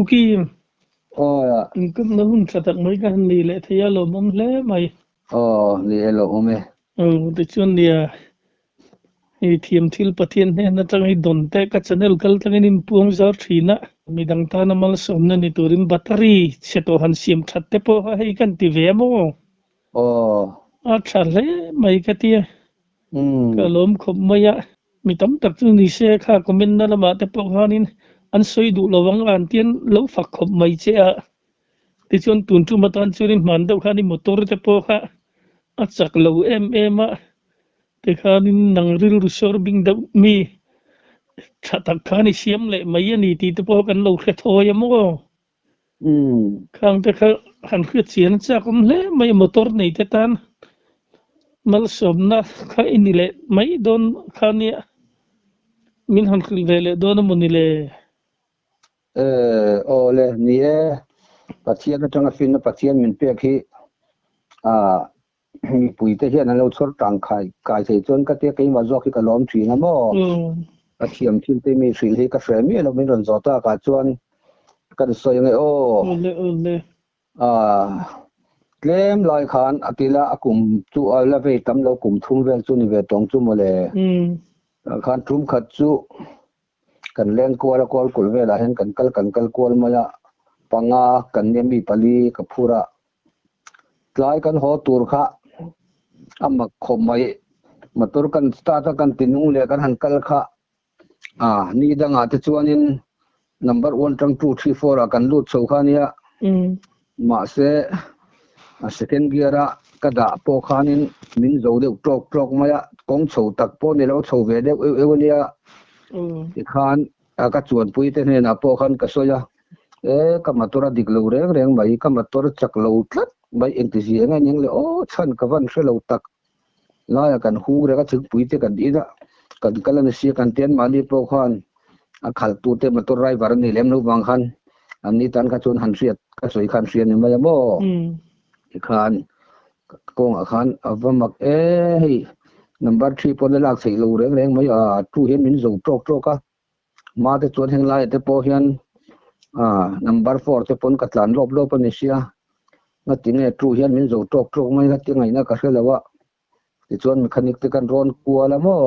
kuki ya ingkum nahun satak mereka ni le thaya lo mom le mai ni elo ome te chon dia thiam thil pathian he na tangai don te ka channel kal tangai nin puang zar thina midang ta na mal somna ni turin battery seto han sim thatte po ha kan ti ve mo a thale mai ka ti kalom khop maya mi tam tak chu ni se kha comment na lama te po hanin an soi du lawang an tian lo fak khop mai che a ti chon tun chu matan churin man dau khani motor te po kha a chak lo em a te khanin nang ril rusor bing dau mi thatak khani siam le mai ani ti te po kan lo khe thoya mo khang te kha han khit sian cha kom le mai motor nei te tan mal somna kha inile mai don khani min han khil vele don monile le ni pathian atanga fin pathian min pe khi mi pui te hian lo chor tang khai kai thei chon ka te ke ma zo ki ka lom thi na mo pathiam thin te mi thil hi ka frame lo min ron zota ka chuan kan soi nge le claim lai khan atila akum chu ala ve tam lo kum thum vel chu ni ve tong chu mo le khan thum khat chu kan leng kwala kol kul ve la hen kan kal kol maya panga kan ne mi pali ka phura tlai kan ho tur kha amak khomai motor kan start kan tinung le kan han kal kha ni danga te chuanin number 1 tang 2 3 4 kan lut chho khania ma se second gear kada po khanin min zo de trok maya kong chho tak po ne lo chho ve de ewania khan ka chuan pui te ne na po khan ka soya ka motor dik lo reng mai ka motor chak lo tlat mai entisi nga ning le chan ka van shelo tak la kan hu re ka chuk pui te kan ida kan kalan si kan ten mali po khan a khal tu te motor driver ni lem no wang khan ani tan ka chun han riat ka soi khan rian ni mai mo khan kong khan avamak hei number 3 pon lak sei lo reng mai tu hen min zo trok ka ma te chon heng lai te po hian number 4 te pon katlan lop ni sia na tinge tu hian min zo trok mai ka ti ngai na ka helawa ti chon mechanic te kan ron kuala mo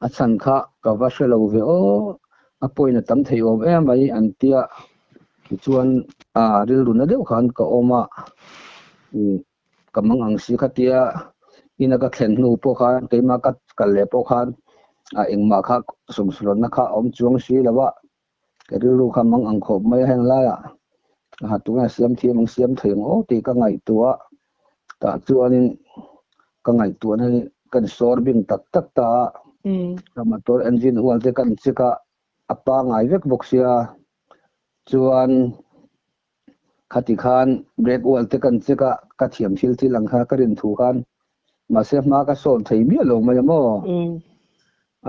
a chan kha ka va helo ve a poina tam thei om mai an tia ti chuan ril runa deuh khan ka oma kamang ang si khatia ina ka thlen nu po khan keima ka kal le po khan engma kha sumsulon na kha om chuang si lawa ke rilu kha mang ang khop mai heng la tunga siam thiam siam theng ti ka ngai tua ta chuanin ka ngai tua nei kan sorbing tak ta motor engine oil te kan chika apa ngai vek boxia chuan khati khan brake oil te kan chika ka thiam thil ti lang kha ka rin thu khan ma se ma ka sol thei mi lo mai mo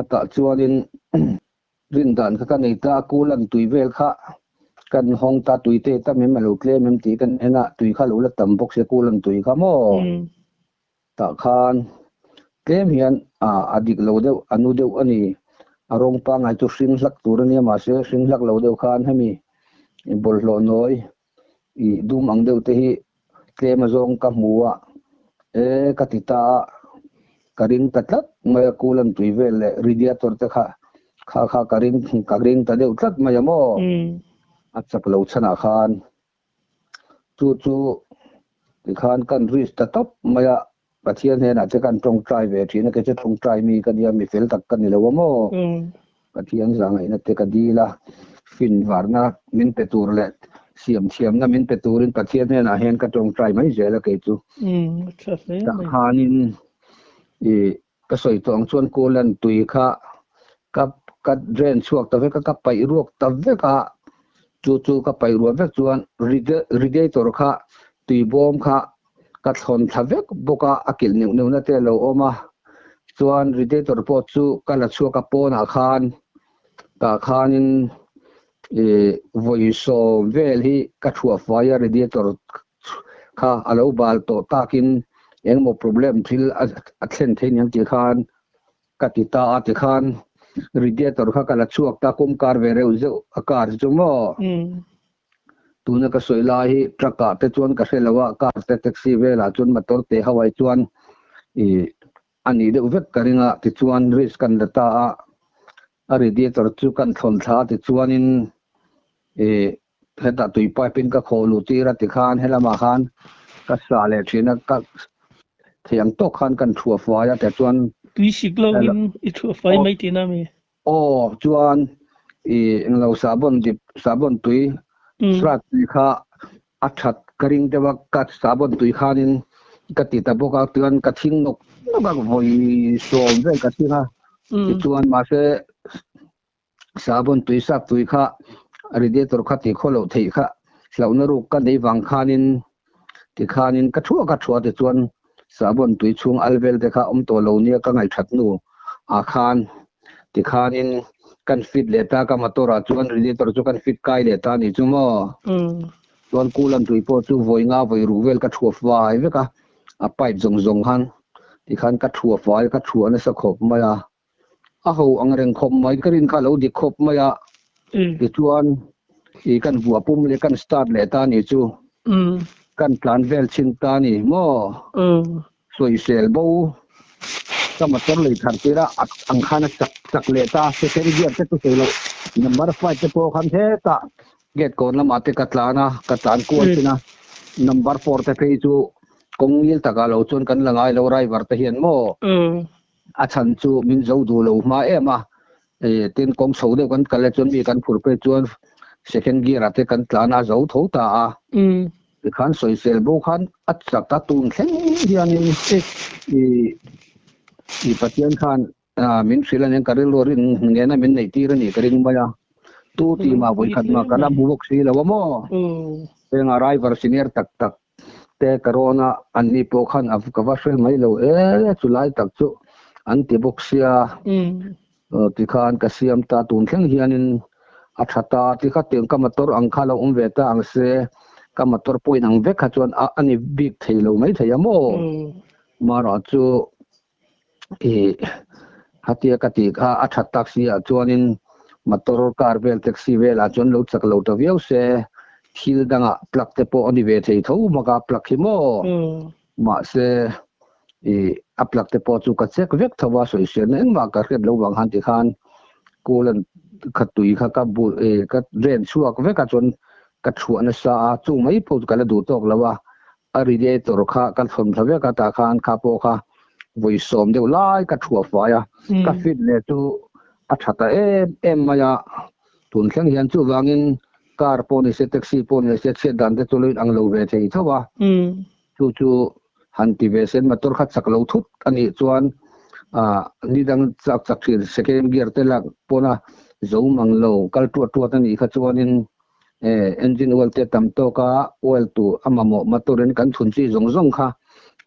ata chuanin rin dan ka nei ta kulan tui vel kha kan hong ta tui te ta mem lo claim mem ti kan ena tui kha lo la tam box se kulan tui kha mo ta khan claim hian adik lo deu anu deu ani arong pa ngai tu hring hlak tur ani ma se hring hlak lo deu khan hemi bol hlo noi I dum ang deu te hi claim azong ka muwa katita karing tatlat maya kulan tui vel le radiator te kha karing ta deu tlat maya mo achak lo chana khan chu ti khan kan ris ta top maya pathian he na che kan tong trai ve thina ke che tong trai mi kan ya mi fel tak kan ni lo mo pathian zang ai na te ka dila fin warna min petur le siam na min peturin pathian he na hen ka tong trai mai je la ke chu ta khanin ka soi tong chuan kulan tui kha ka drain chuak ta ve ka pai ruak ta ve ka chu ka pai ruak ve chuan radiator kha tui bom kha ka thon thavek boka akil neu na te lo oma chuan radiator po chu kala chu ka pona khan ta khanin voiso vel hi ka thua fire radiator kha alo bal to takin engmo problem thil a thlen thein yang ti khan katita ati khan radiator kha kala chuak ta kum kar ve reu zo akar chu mo tuna ka soila hi truck te chuan ka helawa car te taxi vela chun motor te hawai chuan ani de uvek karinga ti chuan risk kan data a radiator chu kan thon tha ti chuanin heta tui pipin ka kholu tira ti khan helama khan ka sale thina ka thiang to khan kan thua faya te chuan tui siklongin I thu fai mai tina me chuan englo sabon tui srat kha athat karing dewa ka sabon tui khanin ka ti ta boka tuan ka thing nok ba voi som ve ka tinga ti chuan ma se sabon tui sak tui kha radiator kha ti kholo thei kha hlauna ru ka nei wang khanin ti khanin ka thua ti chuan sabon tui chung alvel te kha to lo nia ka ngai that nu a khan ti khanin kan fit le ta ka motora chuan radiator chu kan fit kai le ta ni chu mo chuan kulam tui po chu voinga voi ruvel ka thua vai ve ka a pipe zong han ti khan ka thua vai ka thua na sa khop maya a ho angreng khop mai karin kha lo di khop maya ti chuan kan bua pum le kan start le ta ni chu kan plan vel chin ta ni mo soi sel bo sama tor le thar tira ang khana chak le ta second gear te tu selo number 5 te po khan the ta get kon la mate katlana katlan ko tina number 4 te pe chu kongil taka lo chon kan langai lo rai war te hian mo a chan chu min zo du lo ma ema tin kong so de kan kale chon mi kan phur pe chuan second gear ate kan tlana zo tho ta khan soi sel bo khan at sakta tun thleng hianin I patian khan min thrilan en karil lorin ngena min nei tir ni karing maya tu ti ma voi khat ma kana buok si lawa mo enga driver senior tak te corona anni po khan af ka wasel mai lo chulai tak chu an ti boxia ti khan ka siam ta tun thleng hianin athata ti kha teng ka motor ang khala ve ta ang se ka motor point ang ve kha chuan ani big theilo mai thayamo mara chu hatia ka ti kha athat taxi a chuanin motor car vel taxi vel a chuan lo chak lo to viau se thil danga plug te po ani ve thei tho maka plug hi mo ma se a plug te po chu ka check vek thawa soi se nen ma ka ret lo wang han ti khan kulan khatui kha ka bu ka ren chuak ve ka chon ka thua na sa chu mai po ka la du tok lawa a radiator kha kan thom thave ka ta khan kha po kha voi som de lai ka thua fa ya ka fit le tu a thata em maya tun khang hian chu wangin car po ni se taxi po ni se dan de tu ang lo ve thei thawa chu han ti ve sen motor kha chak lo thut ani chuan ni dang chak thir second gear te lak pona zo mang lo kal tu ani kha chuanin engine oil te tam to ka oil tu amamo motoren kan thun chi zong kha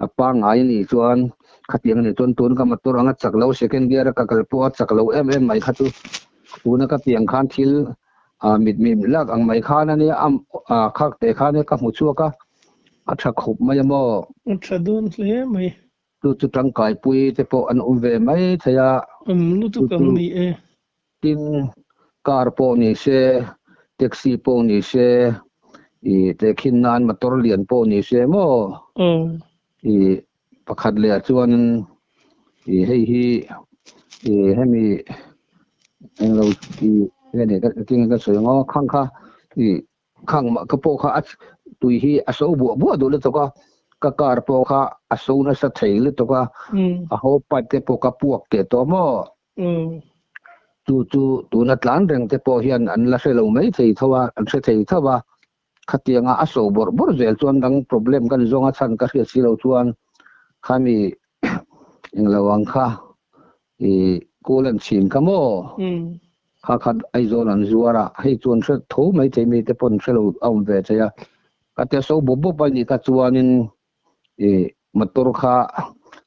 apa ngai ni chuan khatiang ni tun ka motor anga chaklo second gear ka kalpo chaklo mai khatu tuna ka piang khan thil mit lak ang mai khan ani khak te khan ka mu chu ka atha khop mai mo thadun hle mai tu tang kai pui te po an ve mai thaya lu tu kam ni tin car po ni se taxi po ni se te khinnan motor lian po ni se mo pakhat le chuan hei hemi englo ne ka ting ka soingo khang kha khang ma ka po kha tui hi aso bu du le to ka kar po kha aso na sa thei le to ka a ho pa te po ka puak te to mo tu na tlan reng te po hian an la se lo mai thei thawa an se thei thawa khatianga aso bor zel chuan dang problem kan zonga chan ka ria si lo chuan khami englawang kha kulan chin kamo kha ai zon an zuara hei chuan se tho mai thei mi te pon se lo aum ve chaya ka te so bobo pa ni ka chuanin motor kha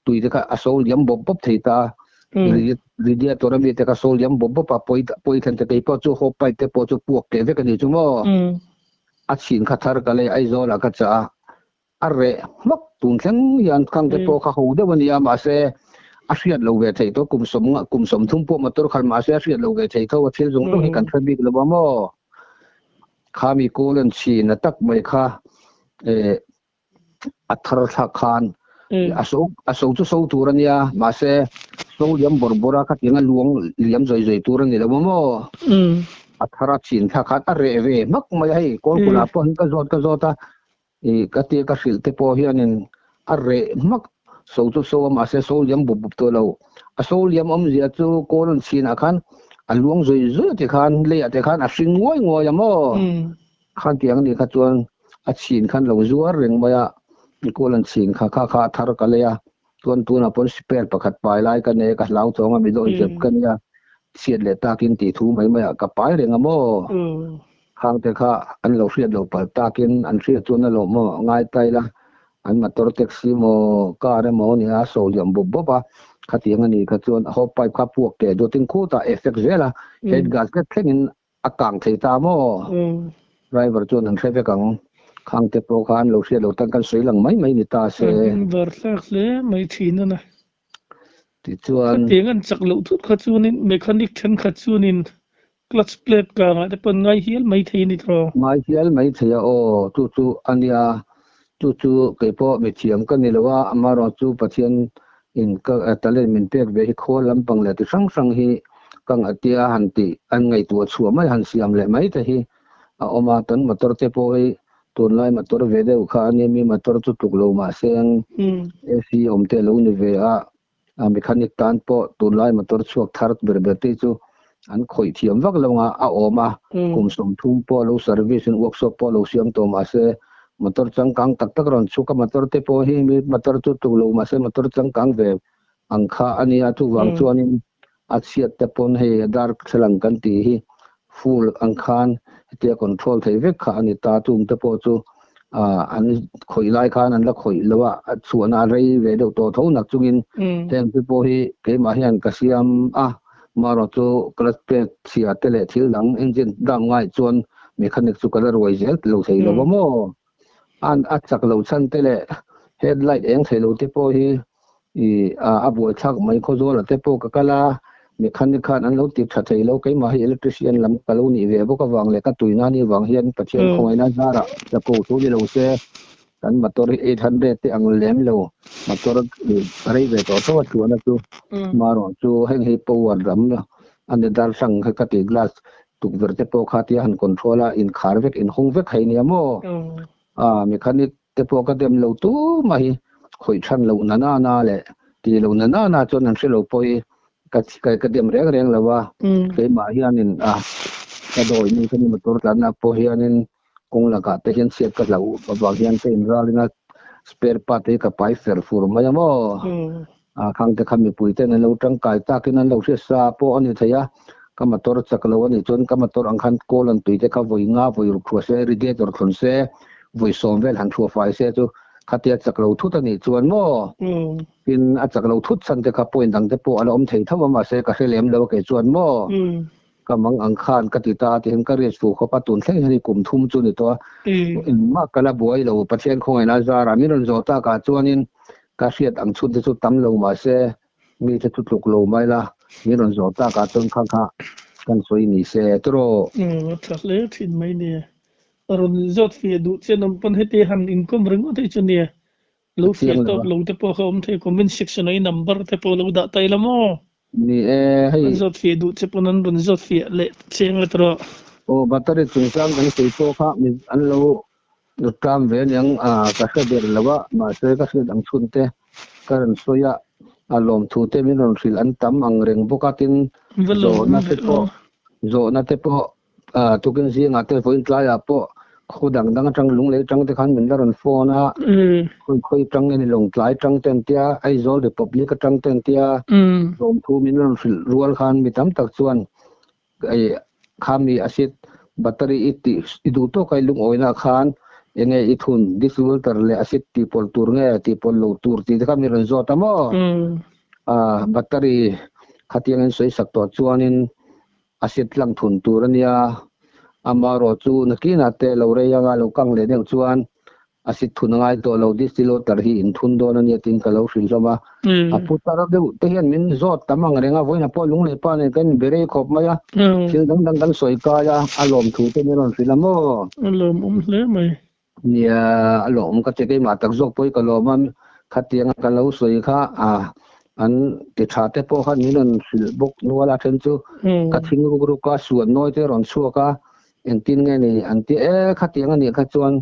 tui te ka asol yam bob thei ta ridia tora mi te ka sol yam bob pa poi than te po chu ho pai te po chu puak ke ve ka ni chu mo a chin kha thar ka le ai zola ka cha arre mak tun thleng yan khang te po kha ho de wani ama se อาเซียนโลเวไทยตัวกลุ่มสมทุ่มพวกมาตัวคันมาเซียนโลเวไทยตัวเที่ยวจงต้องให้กันทบิกแล้วบ่มข้ามีโกลันชีนตักไม่ค่ะอัทรทักคานอโศกตุโซตูรันยามาเซโซยมบรบราคัดยังลวงเลียมจอยตูรันนี่แล้วบ่มอัทรชีนค่ะคัดเรเวมักไม่ให้กอลกุลาปหิกะจอตกะติกะสิลเตปอฮิยันอเรมักโซตุโซมาเซโซยมบุบตัวเราโซยมเสียจูโกลันชีนคันอันลวงจอยที่คันเลยที่คันสิงงวยยามคันเตียงนี่คัดจวนชีนคันเราจัวเร่งมายาโกลันชีนค่ะทารกะเลยตัวน่ะปนสเปรประคัดปลายลายกันเนกะลาวทองมีโดยเจ็บกันยาเสียดเลตากินตีทูไม่กะปลายเร่งข้างแต่ค่ะอันเราเสียดเราปตากินอันเสียจวนเราง่ายไตละอันมาตรแท็กซี่กาเรนี่โซยมบุบคัดเตียงนี่คัดจวนเฮาไปขับพวกแกโดติงคูตาเอฟเฟกต์เจล่ะเฮ็ดกาสก็เทงินอากางไทตาไรเวอร์จวนอันเซเปกังข้างแต่โปรคานเราเสียเราตั้งกันสวยหลังไม่นิตาเซเวอร์ลักเลยไม่ทีนนะที่จวนเตียงอันจักเราทุกคัดจวนินเมคานิกทันคัดจวนินคลัตช์เพลทกางแต่ปนไงเฮียลไม่ทีนิตรอไม่เฮียลไม่ทีโอจู่อันยาจู่เก็บพอไม่เทียมกันนี่เลยว่าอามารอจู่ปะเทียนอินก็ตะเลมินเปียกเวฮิโคลำปังเลยที่สังฮีกังอติยาหันติอันไงตัวชัวไม่หันเสียมเลยไม่แต่ฮีเอามาตันมาตรเตโปให้ตัวไล่มาตรเวเดอุคานี่มีมาตรตุกโลมาเซงซีอมเตลูนิเวอาเมคานิกตันโปตัวไล่มาตรชวกทาร์ตเบอร์เบติจูอันคอยเทียมวักลงอาอมากุมสมทุ่มโปโลเซอร์วิสเวิร์กช็อปโปโลเซียมตัวมาเซมาตรจังกังตักรอนชุกมาตรเตโปให้มีมาตรตุกโลมาเซมาตรจังกังเวอังคาอันนี้ทุกวังชวนินอาเซียตเตปนให้ดาร์กสลังกันตีฟูลอังคารเตียคอนโทรลไทเวกขาอันนี้ตาตุงเตปจูอันข่อยไล่ขานันละข่อยแล้วว่าส่วนอะไรเวเดตัวเท่านักจุกินแทนที่โปฮีเกมาเฮียนกษียมมารอจูกระเปกเสียเตเลทิลหลังเอนจินดังง่ายจนเมคานิกสุกระรวยเจลเราใช้เราบ่มอันอัดจักเราชันเตเลเฮดไลท์เองใช้เราเตปฮีอับวยชักไม่เข้าโซลเตปกกะลาเมคานิกอันเราติดชัดใช้เราเกมาให้อิเล็กทริเชียนลำกะลูนี่เวบก็วางเลยก็ตุยนานี่วางเฮียนปะเชียนคงไอ้นั่นซาระจะโกทุที่เราเสียกันมาตัว800ที่อังเลมเรามาตัวอะไรเวตัวตัวนั้นจูมารอจูให้ให้ปวดรำเนาะอันนี้ดาร์สังให้กติกลาสตุกเวอร์เตปขาที่หันคอนโทรลอินคาร์เวกอินห้องเวกให้เนี่ยโมเมคานิกเตปก็เต็มเราตู้มาให้คอยชันเรานาเลยที่เรานาจนนั้นเสียเราไปก็เต็มเรียงแล้วว่าเคยมาเฮียนินกระโดดนี่คือมาตัวนั้นนะพอเฮียนินคงละกะแต่เห็นเสียก็เราบางเฮียนเป็นรอลินะสเปร์พาร์ทก็ไปเฟอร์ฟูร์มาอย่างว่าข้างแต่คำมีปุ๋ยแต่ในเราตั้งกายตาที่นั้นเราเสียซาพออันนี้เทียก็มาตัวจักรเราอันนี้จนก็มาตัวอังคันโกลันตุยแต่เขาวิ่งวิ่งรุกทัวเซริเดตอร์คนเซวิ่งส่งเวลหันทัวไฟเซจูขัดเตียจักรเราทุกตันนี้จวนมั่วเป็นอาจักรเราทุกสันแต่ขับป่วยดังแต่ปวดอารมณ์เที่ยวมาเสกเสลียมแล้วก็จวนมั่วก็มังอังคารกติตาที่เห็นก็เรียนสู่เขาปตุนเส้นให้กลุ่มทุ่มจุนตัวมากกระบวยเราประเทศคงไอ้นาจารามิรันโจตากาจวนินกาเสียดอังชุดที่สุดตั้มลงมาเสมีจะทุกลุกลงไม่ละมิรันโจตากาต้นข้างกันสวยนี่เสตโรทักเลยทิ้งไม่เนี่ยรอนจอดฟีดูเช่นปัญหาที่หันอินคอมเรื่องอะไรจนเนี่ยลูกฟีตอบลูกที่พอเขาที่คอมเมนต์เซ็กชันไอ้นัมเบอร์ที่พอลูกด่าไตละมั้งนี่ให้จอดฟีดูเช่นปนันรอนจอดฟีเละเชียงเลยตัวโอ้บัตรจุดสร้างกันสิโตค่ะมีอันเราดูตามเวรยังกษัตริย์แล้วว่ามาเสกษัตริย์อังชุนเตการสวยอารมณ์ทูเตมินรสิลอันตั้มอังเริงบุกตินโจนัทเปโปทุกินสิงาเตฟอินทลายอ่ะปอเขาดังจังลุงเลยจังที่ขันเหมือนเราโฟนะค่อยจังในลงทลายจังเต็มเตียไอโซลเดปอบลิกจังเต็มเตียรวมทูมินเรารัวขันมีตั้มตักส่วนไอข้ามีอาศิษแบตเตอรี่อิดูโตไกลุงโอยนาขันยังไงอิทุนดิสวิลเตอร์เลยอาศิษที่พอลตูร์เงยที่พอลโลตูร์ที่ข้ามีรันโซตามอแบตเตอรี่ขัดยังสวยสักตัวส่วนนินอาศิษลังทุนตูร์เนี่ยอามารอจูนักกินอาเตลเราเรียงอาลูกังเลเดงชวน asit thunangai to lo distilo tarhi in thun don ani tin ka lo sil lama apu tara de te hian min zot tamang renga voina po lung le pa ne kan bere khop maya sil dang dang kan soi ka ya alom thu te ni ron filamo alom hle mai nia alom ka te ke ma tak zok poi ka lo man khatiang ka lo soi kha an ti tha te po khan min an sil bok nuala then chu ka thing ru ka suan noi te ron chu ka en tin nge ni an ti khatiang ani kha chuan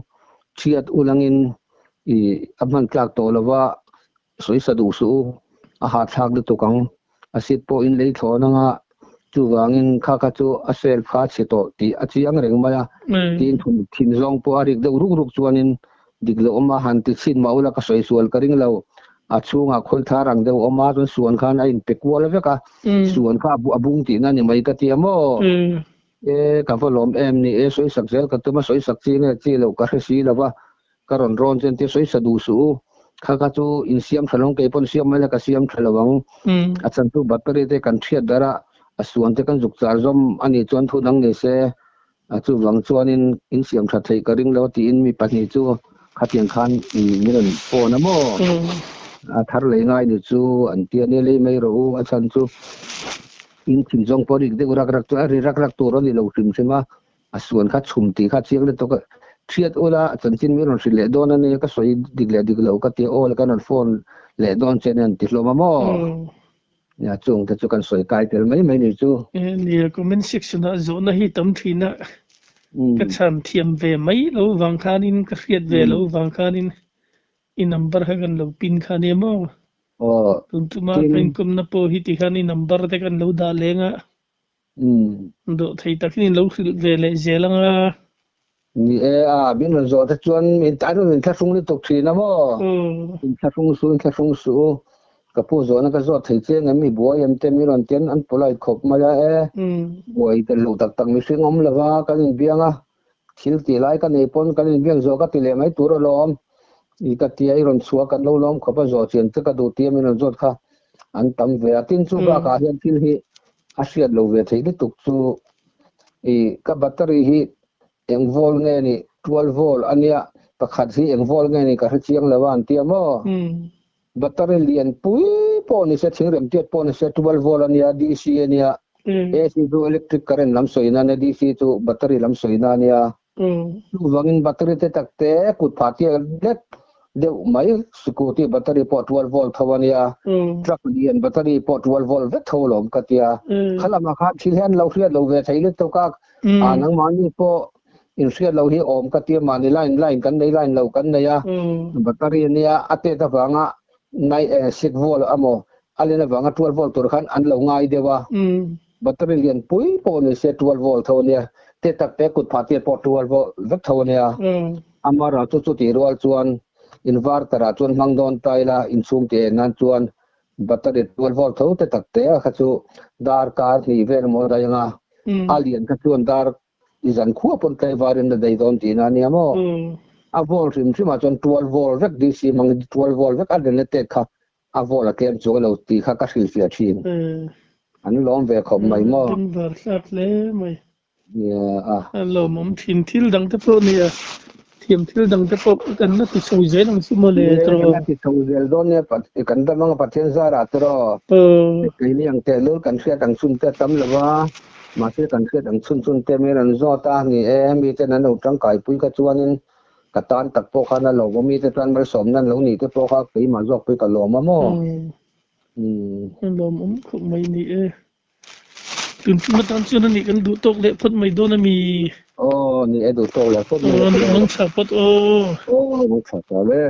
chiat ulangin I amhan tlak to lawa soi sadu su a ha thak de to kang asit po in lei thona nga chu wangin kha kha chu a sel pha che to ti a chiang reng maya tin thun thin zong po arik de ruk ruk chuanin diglo oma han ti sin maula ka soi sual karing lo a chunga khol tharang de oma chun suan khan a in pekwal veka suan kha abung ti na ni mai ka ti amo ka volom em ni soi sakzel ka tuma soi sakchi ne chi lo ka si lawa karon ron chen ti soi sadu su kha ka chu in siam thalong ke pon siam mala ka siam thalawang achan tu battery te kan thiat dara asuan te kan juk char zom ani chuan thu nang ne se chu wang chuanin in siam tha thei ka ring lo ti in mi pani chu khatiang khan I miron po na mo thar le ngai ni chu an ti ne le mai ro achan chu in thim jong po rik de rak rak tu ri rak rak tu ro ni lo trim sema asuan kha chum ti kha chiang le to ka thiat ola chanchin mi ron rile don ani ka soi diglo ka ti ol kan on phone le don chen an ti hloma mo ya chung ta chu kan soi kai tel mai ni chu ni comment section a zona hi tam thina ka chan thiam ve mai lo wang khanin ka khiat ve lo wang khanin I number ha kan lo pin khani mo tuntuma pen kum na po hi ti khani number te kan lo da lenga do thei takin lo ve le zelanga ni bin zo ta chuan min ta ru min thasung ni tok thina mo in thasung su ka pu zo na ka zo thei che ngami bo yam te mi ron ten an polai khop ma ya boi te lu tak tak mi singom lawa kan in bianga thil ti lai ka nei pon kan in biang zo ka ti le mai tur lom I ka ti ai ron chua kan lo lom khopa zo chen te ka do ti mi ron zot kha an tam ve atin chu ba ka hian thil hi a hriat lo ve thei ni tuk chu ka battery hi eng vol nge ni 12 volt ania pakhat hi eng vol nge ni ka chiang lawan ti amo battery lian pui po ni se thingrem tiat po ni se 12 volt ania DC ania AC to electric current lam soina ne DC to battery lam soina ania wangin battery te takte kut phati let de mai scooty battery po 12 volt thawania truck lian battery po 12 volt ve tholom katia khalama kha thilhan lo hriat lo ve thaile to ka anang mani po in hriat lo hi om katia mani line kan nei line lo kan nei ya battery nia ate ta wanga 6 volt amo alena wanga 12 volt tur khan an lo ngai dewa battery lian pui po ni se 12 volt thonia te tak pe kut phati po 12 volt ve thonia amara chu ti rol chuan inverter a chuan mangdon taila in chung te nan chuan battery 12 volt tho te tak te kha chu dar kar ni vel mo da yanga alien ka chuan dar izan khu pon kai varin da dai don ti na ni amo a volt rim chima chuan 12 volt vek DC mang 12 volt vek adene te kha a volt a kem chu lo ti kha ka sil fia thin an lom ve khom mai mo var sat le mai ya lo mom thin thil dang te pro ni thiam thil dang te pop kan na ti soi zen ang simole tro ti soi zel don ne pat kan da mang pathen zara tro kai ni ang te lo kan sia tang sun te tam lawa ma se kan sia tang sun te me ran zo ta ni mi te nan lo tang kai pui ka chuanin ka tan tak po khana lo mi te tan mar som nan lo ni te po kha kai ma jok pui ka lo ma mo lo mom khum mai ni tun matan chuna ni kan du tok le phot mai do na mi ni edu tok le phot nang sa phot nang sa le